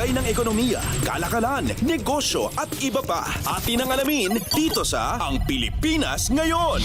Lagay ng ekonomiya, kalakalan, negosyo at iba pa. Atin ang alamin dito sa Ang Pilipinas Ngayon.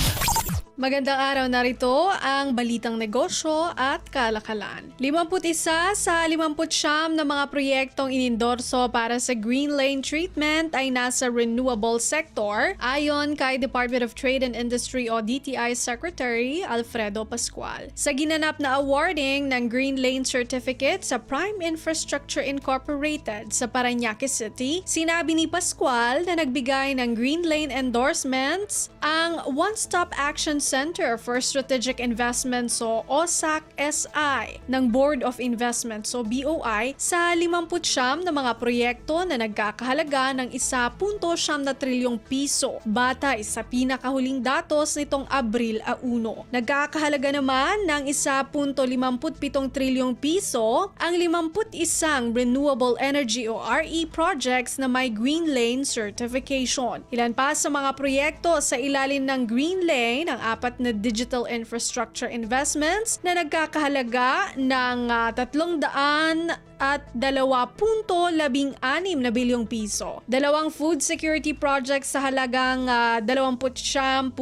Magandang araw, narito ang balitang negosyo at kalakalan. 51 sa 59 na mga proyektong inendorso para sa Green Lane Treatment ay nasa renewable sector ayon kay Department of Trade and Industry o DTI Secretary Alfredo Pascual. Sa ginanap na awarding ng Green Lane Certificate sa Prime Infrastructure Incorporated sa Parañaque City, sinabi ni Pascual na nagbigay ng Green Lane endorsements ang One Stop Action Center for Strategic Investments o OSAC-SI ng Board of Investments o BOI sa 59 na mga proyekto na nagkakahalaga ng 1.9 trilyong piso batay sa pinakahuling datos nitong Abril 1. Nagkakahalaga naman ng 1.57 trilyong piso ang 51 renewable energy o RE projects na may Green Lane certification. Ilan pa sa mga proyekto sa ilalim ng Green Lane ang 4 na digital infrastructure investments na nagkakahalaga ng 300 at 2.16 bilyong piso. 2 food security projects sa halagang 20.61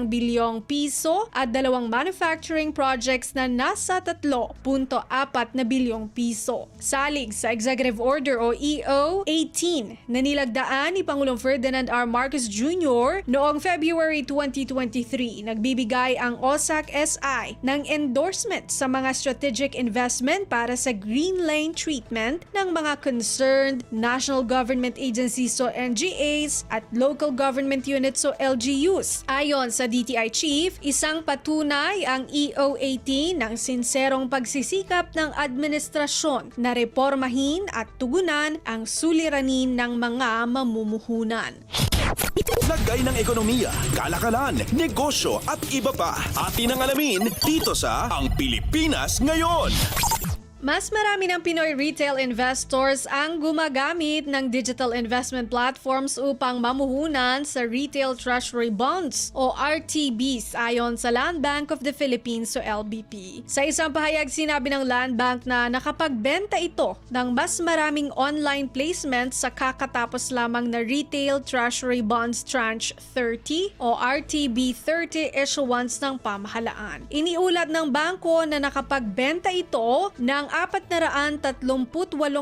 bilyong piso at 2 manufacturing projects na nasa 3.4 bilyong piso. Salig sa Executive Order o EO 18 na nilagdaan ni Pangulong Ferdinand R. Marcos Jr. noong February 2023, nagbibigay ang OSAC-SI ng endorsement sa mga strategic investment para sa Green Lane treatment ng mga concerned national government agencies o NGAs at local government units o LGUs. Ayon sa DTI Chief, isang patunay ang EO18 ng sinserong pagsisikap ng administrasyon na reformahin at tugunan ang suliranin ng mga mamumuhunan. Lagay ng ekonomiya, kalakalan, negosyo at iba pa. Atin ang alamin dito sa Ang Pilipinas Ngayon. Mas marami ng Pinoy retail investors ang gumagamit ng digital investment platforms upang mamuhunan sa retail treasury bonds o RTBs ayon sa Land Bank of the Philippines o LBP. Sa isang pahayag, sinabi ng Land Bank na nakapagbenta ito ng mas maraming online placements sa kakatapos lamang na Retail Treasury Bonds Tranche 30 o RTB 30 issuance ng pamahalaan. Iniulat ng bangko na nakapagbenta ito ng 438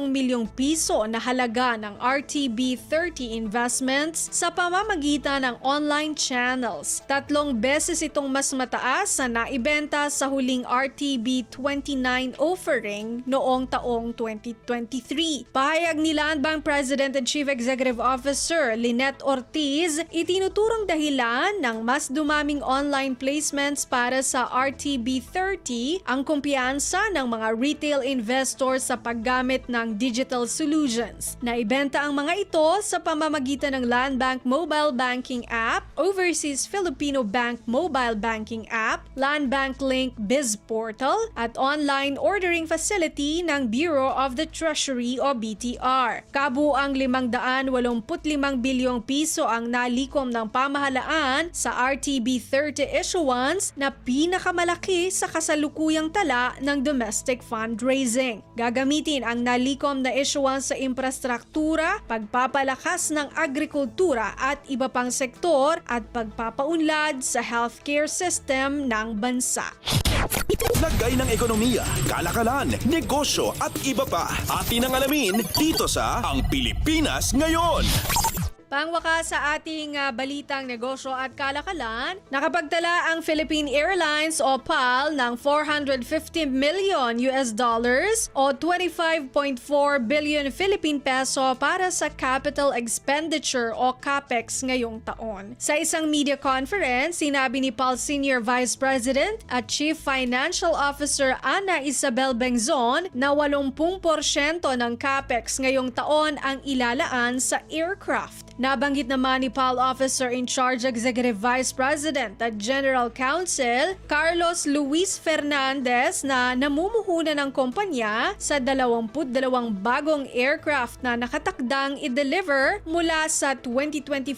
milyong piso na halaga ng RTB 30 investments sa pamamagitan ng online channels. 3 beses itong mas mataas na naibenta sa huling RTB 29 offering noong taong 2023. Pahayag ni Land Bank President and Chief Executive Officer Lynette Ortiz, itinuturong dahilan ng mas dumaming online placements para sa RTB 30 ang kumpiyansa ng mga retail investors sa paggamit ng digital solutions. Naibenta ang mga ito sa pamamagitan ng Land Bank Mobile Banking App, Overseas Filipino Bank Mobile Banking App, Land Bank Link Biz Portal, at online ordering facility ng Bureau of the Treasury o BTR. Kabuang 585 bilyong piso ang nalikom ng pamahalaan sa RTB 30 issuance na pinakamalaki sa kasalukuyang tala ng domestic fundraising. Gagamitin ang nalikom na issuance sa infrastruktura, pagpapalakas ng agrikultura at iba pang sektor at pagpapaunlad sa healthcare system ng bansa. Lagay ng ekonomiya, kalakalan, negosyo at iba pa. Atin ang alamin dito sa Ang Pilipinas Ngayon. Pangwakas sa ating balitang negosyo at kalakalan, nakapagtala ang Philippine Airlines o PAL ng $450 million o 25.4 billion Philippine peso para sa capital expenditure o CAPEX ngayong taon. Sa isang media conference, sinabi ni PAL Senior Vice President at Chief Financial Officer Ana Isabel Bengzon na 80% ng CAPEX ngayong taon ang ilalaan sa aircraft. Nabanggit naman ni PAL Officer in Charge Executive Vice President at General Counsel Carlos Luis Fernandez na namumuhunan ng kumpanya sa 22 bagong aircraft na nakatakdang i-deliver mula sa 2025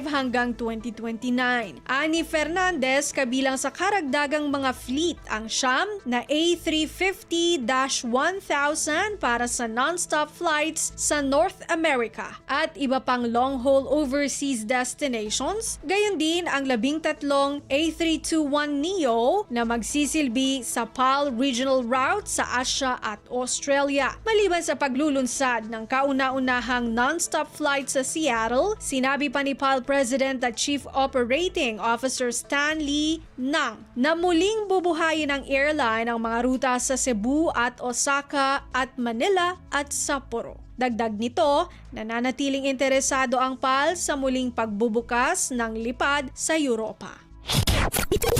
hanggang 2029. Ani Fernandez, kabilang sa karagdagang mga fleet ang siyam na A350-1000 para sa non-stop flights sa North America at iba pang long-haul overseas destinations, gayon din ang 13 A321neo na magsisilbi sa PAL regional route sa Asia at Australia. Maliban sa paglulunsad ng kauna-unahang non-stop flight sa Seattle, sinabi pa ni PAL President at Chief Operating Officer Stan Lee Nang na muling bubuhayin ng airline ang mga ruta sa Cebu at Osaka at Manila at Sapporo. Dagdag nito, nananatiling interesado ang PAL sa muling pagbubukas ng lipad sa Europa.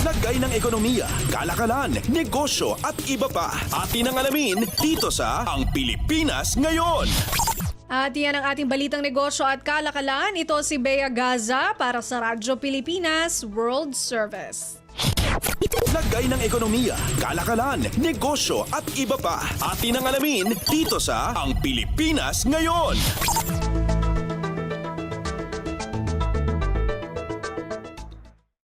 Lagay ng ekonomiya, kalakalan, negosyo at iba pa. Atin ang alamin dito sa Ang Pilipinas Ngayon. At yan ang ating balitang negosyo at kalakalan. Ito si Bea Gaza para sa Radyo Pilipinas World Service. Lagay ng ekonomiya, kalakalan, negosyo at iba pa. Atin ang alamin dito sa Ang Pilipinas Ngayon.